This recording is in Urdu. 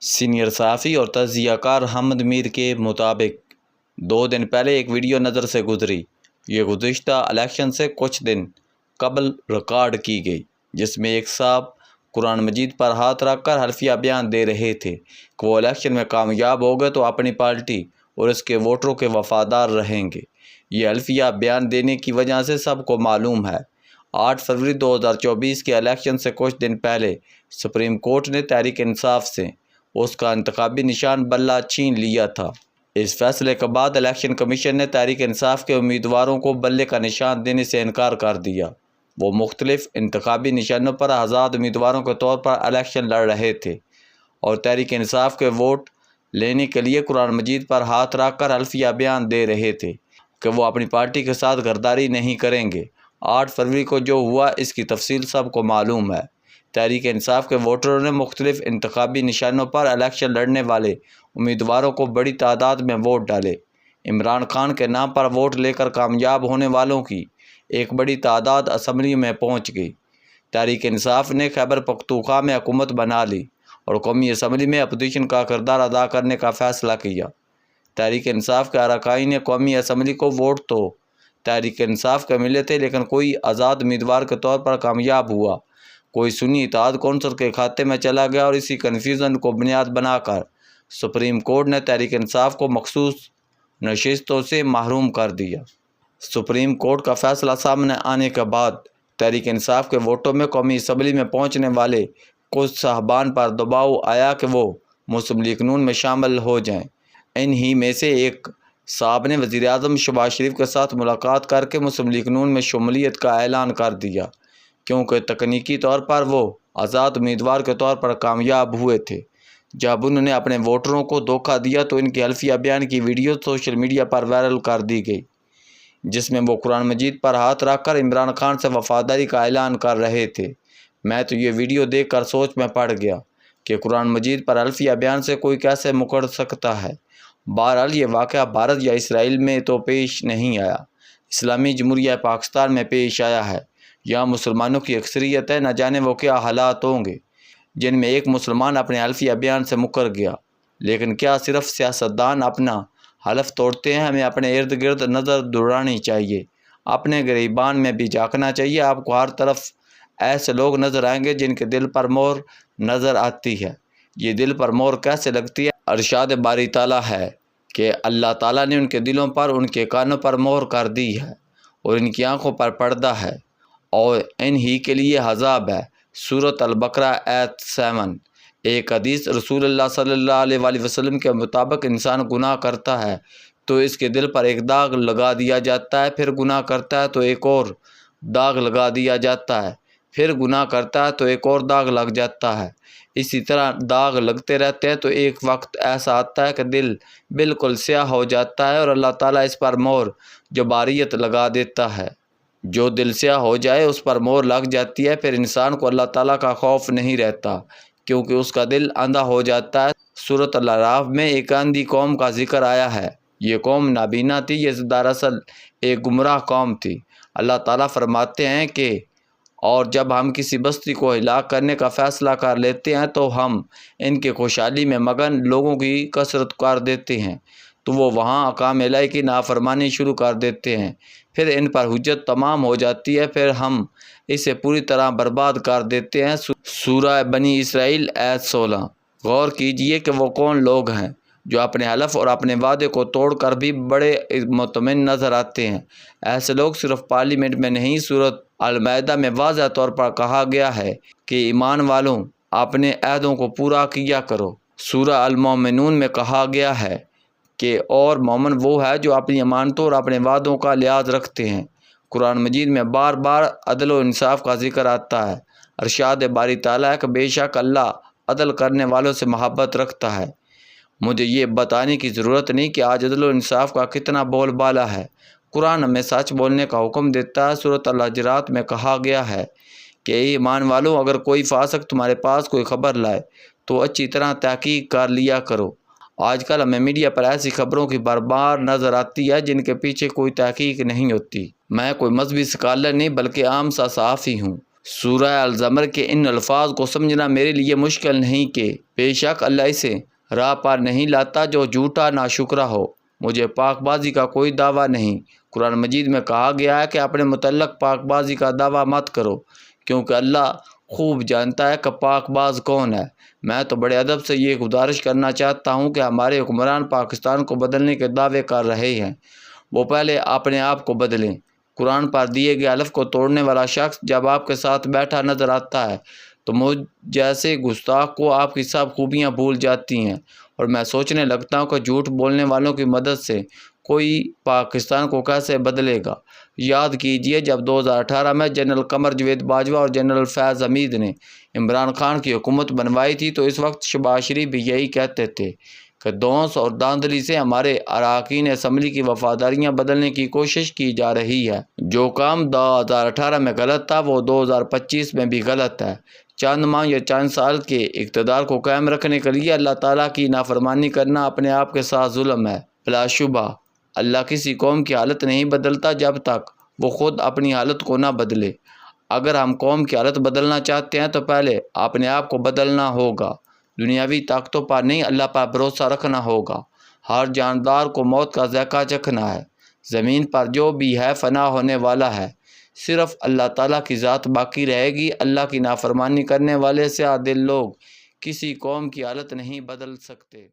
سینئر صحافی اور تجزیہ کار حمد میر کے مطابق 2 دن پہلے ایک ویڈیو نظر سے گزری۔ یہ گزشتہ الیکشن سے کچھ دن قبل ریکارڈ کی گئی، جس میں ایک صاحب قرآن مجید پر ہاتھ رکھ کر حلفیہ بیان دے رہے تھے کہ وہ الیکشن میں کامیاب ہو گئے تو اپنی پارٹی اور اس کے ووٹروں کے وفادار رہیں گے۔ یہ حلفیہ بیان دینے کی وجہ سے سب کو معلوم ہے۔ 8 فروری 2024 کے الیکشن سے کچھ دن پہلے سپریم کورٹ نے تحریک انصاف سے اس کا انتخابی نشان بلہ چھین لیا تھا۔ اس فیصلے کے بعد الیکشن کمیشن نے تحریک انصاف کے امیدواروں کو بلے کا نشان دینے سے انکار کر دیا۔ وہ مختلف انتخابی نشانوں پر آزاد امیدواروں کے طور پر الیکشن لڑ رہے تھے اور تحریک انصاف کے ووٹ لینے کے لیے قرآن مجید پر ہاتھ رکھ کر حلفیہ بیان دے رہے تھے کہ وہ اپنی پارٹی کے ساتھ غداری نہیں کریں گے۔ 8 فروری کو جو ہوا اس کی تفصیل سب کو معلوم ہے۔ تحریک انصاف کے ووٹروں نے مختلف انتخابی نشانوں پر الیکشن لڑنے والے امیدواروں کو بڑی تعداد میں ووٹ ڈالے۔ عمران خان کے نام پر ووٹ لے کر کامیاب ہونے والوں کی ایک بڑی تعداد اسمبلی میں پہنچ گئی۔ تحریک انصاف نے خیبر پختونخوا میں حکومت بنا لی اور قومی اسمبلی میں اپوزیشن کا کردار ادا کرنے کا فیصلہ کیا۔ تحریک انصاف کے اراکین نے قومی اسمبلی کو ووٹ تو تحریک انصاف کے ملے تھے، لیکن کوئی آزاد امیدوار کے طور پر کامیاب ہوا، کوئی سنی اتحاد کونسل کے کھاتے میں چلا گیا، اور اسی کنفیوژن کو بنیاد بنا کر سپریم کورٹ نے تحریک انصاف کو مخصوص نشستوں سے محروم کر دیا۔ سپریم کورٹ کا فیصلہ سامنے آنے کے بعد تحریک انصاف کے ووٹوں میں قومی اسمبلی میں پہنچنے والے کچھ صاحبان پر دباؤ آیا کہ وہ مسلم لیگ نون میں شامل ہو جائیں۔ ان ہی میں سے ایک صاحب نے وزیر اعظم شہباز شریف کے ساتھ ملاقات کر کے مسلم لیگ نون میں شمولیت کا اعلان کر دیا، کیونکہ تکنیکی طور پر وہ آزاد امیدوار کے طور پر کامیاب ہوئے تھے۔ جب انہوں نے اپنے ووٹروں کو دھوکہ دیا تو ان کی حلفیہ بیان کی ویڈیو سوشل میڈیا پر وائرل کر دی گئی، جس میں وہ قرآن مجید پر ہاتھ رکھ کر عمران خان سے وفاداری کا اعلان کر رہے تھے۔ میں تو یہ ویڈیو دیکھ کر سوچ میں پڑ گیا کہ قرآن مجید پر حلفیہ بیان سے کوئی کیسے مکر سکتا ہے۔ بہرحال یہ واقعہ بھارت یا اسرائیل میں تو پیش نہیں آیا، اسلامی جمہوریہ پاکستان میں پیش آیا ہے۔ یہاں مسلمانوں کی اکثریت ہے، نہ جانے وہ کیا حالات ہوں گے جن میں ایک مسلمان اپنے حلفیہ بیان سے مکر گیا۔ لیکن کیا صرف سیاستدان اپنا حلف توڑتے ہیں؟ ہمیں اپنے ارد گرد نظر دوڑانی چاہیے، اپنے گریبان میں بھی جھانکنا چاہیے۔ آپ کو ہر طرف ایسے لوگ نظر آئیں گے جن کے دل پر مہر نظر آتی ہے۔ یہ دل پر مہر کیسے لگتی ہے؟ ارشاد باری تعالیٰ ہے کہ اللہ تعالیٰ نے ان کے دلوں پر، ان کے کانوں پر مہر کر دی ہے اور ان کی آنکھوں پر پردہ ہے، اور ان ہی کے لیے عذاب ہے۔ سورۃ البقرہ آیت 7۔ ایک حدیث رسول اللہ صلی اللہ علیہ وآلہ وسلم کے مطابق انسان گناہ کرتا ہے تو اس کے دل پر ایک داغ لگا دیا جاتا ہے، پھر گناہ کرتا ہے تو ایک اور داغ لگا دیا جاتا ہے، پھر گناہ کرتا ہے تو ایک اور داغ لگ جاتا ہے۔ اسی طرح داغ لگتے رہتے ہیں تو ایک وقت ایسا آتا ہے کہ دل بالکل سیاہ ہو جاتا ہے اور اللہ تعالیٰ اس پر مہر جباریت لگا دیتا ہے۔ جو دل سیاہ ہو جائے اس پر مہر لگ جاتی ہے، پھر انسان کو اللہ تعالیٰ کا خوف نہیں رہتا کیونکہ اس کا دل اندھا ہو جاتا ہے۔ سورۃ الاعراف میں ایک اندھی قوم کا ذکر آیا ہے۔ یہ قوم نابینا تھی، یہ دراصل ایک گمراہ قوم تھی۔ اللہ تعالیٰ فرماتے ہیں کہ اور جب ہم کسی بستی کو ہلاک کرنے کا فیصلہ کر لیتے ہیں تو ہم ان کے خوشحالی میں مگن لوگوں کی کثرت کر دیتے ہیں تو وہ وہاں احکام الہی کی نافرمانی شروع کر دیتے ہیں، پھر ان پر حجت تمام ہو جاتی ہے، پھر ہم اسے پوری طرح برباد کر دیتے ہیں۔ سورہ بنی اسرائیل آیت 16۔ غور کیجئے کہ وہ کون لوگ ہیں جو اپنے حلف اور اپنے وعدے کو توڑ کر بھی بڑے مطمئن نظر آتے ہیں۔ ایسے لوگ صرف پارلیمنٹ میں نہیں، سورۃ المائدہ میں واضح طور پر کہا گیا ہے کہ ایمان والوں اپنے عہدوں کو پورا کیا کرو۔ سورہ المومنون میں کہا گیا ہے کہ اور مومن وہ ہے جو اپنی امانتوں اور اپنے وعدوں کا لحاظ رکھتے ہیں۔ قرآن مجید میں بار بار عدل و انصاف کا ذکر آتا ہے۔ ارشاد باری تعالیٰ ہے کہ بے شک اللہ عدل کرنے والوں سے محبت رکھتا ہے۔ مجھے یہ بتانے کی ضرورت نہیں کہ آج عدل و انصاف کا کتنا بول بالا ہے۔ قرآن ہمیں سچ بولنے کا حکم دیتا ہے۔ سورۃ الحجرات میں کہا گیا ہے کہ اے ایمان والوں، اگر کوئی فاسق تمہارے پاس کوئی خبر لائے تو اچھی طرح تحقیق کر لیا کرو۔ آج کل ہمیں میڈیا پر ایسی خبروں کی برباد نظر آتی ہے جن کے پیچھے کوئی تحقیق نہیں ہوتی۔ میں کوئی مذہبی اسکالر نہیں بلکہ عام سا صحافی ہوں۔ سورہ الزمر کے ان الفاظ کو سمجھنا میرے لیے مشکل نہیں کہ بے شک اللہ اسے راہ پر نہیں لاتا جو جھوٹا ناشکرا ہو۔ مجھے پاک بازی کا کوئی دعویٰ نہیں۔ قرآن مجید میں کہا گیا ہے کہ اپنے متعلق پاک بازی کا دعویٰ مت کرو، کیونکہ اللہ خوب جانتا ہے کہ پاک باز کون ہے۔ میں تو بڑے ادب سے یہ گزارش کرنا چاہتا ہوں کہ ہمارے حکمران پاکستان کو بدلنے کے دعوے کر رہے ہیں، وہ پہلے اپنے آپ کو بدلیں۔ قرآن پر دیے گئے حلف کو توڑنے والا شخص جب آپ کے ساتھ بیٹھا نظر آتا ہے تو مجھ جیسے گستاخ کو آپ کی سب خوبیاں بھول جاتی ہیں، اور میں سوچنے لگتا ہوں کہ جھوٹ بولنے والوں کی مدد سے کوئی پاکستان کو کیسے بدلے گا۔ یاد کیجئے جب 2018 میں جنرل قمر جاوید باجوہ اور جنرل فیض حمید نے عمران خان کی حکومت بنوائی تھی تو اس وقت شہباز شریف بھی یہی کہتے تھے کہ دھونس اور دھاندلی سے ہمارے اراکین اسمبلی کی وفاداریاں بدلنے کی کوشش کی جا رہی ہے۔ جو کام 2018 میں غلط تھا وہ 2025 میں بھی غلط ہے۔ چند ماہ یا چند سال کے اقتدار کو قائم رکھنے کے لیے اللہ تعالیٰ کی نافرمانی کرنا اپنے آپ کے ساتھ ظلم ہے۔ بلا شبہ اللہ کسی قوم کی حالت نہیں بدلتا جب تک وہ خود اپنی حالت کو نہ بدلے۔ اگر ہم قوم کی حالت بدلنا چاہتے ہیں تو پہلے اپنے آپ کو بدلنا ہوگا۔ دنیاوی طاقتوں پر نہیں، اللہ پر بھروسہ رکھنا ہوگا۔ ہر جاندار کو موت کا ذائقہ چکھنا ہے۔ زمین پر جو بھی ہے فنا ہونے والا ہے، صرف اللہ تعالیٰ کی ذات باقی رہے گی۔ اللہ کی نافرمانی کرنے والے سیاہ دل لوگ کسی قوم کی حالت نہیں بدل سکتے۔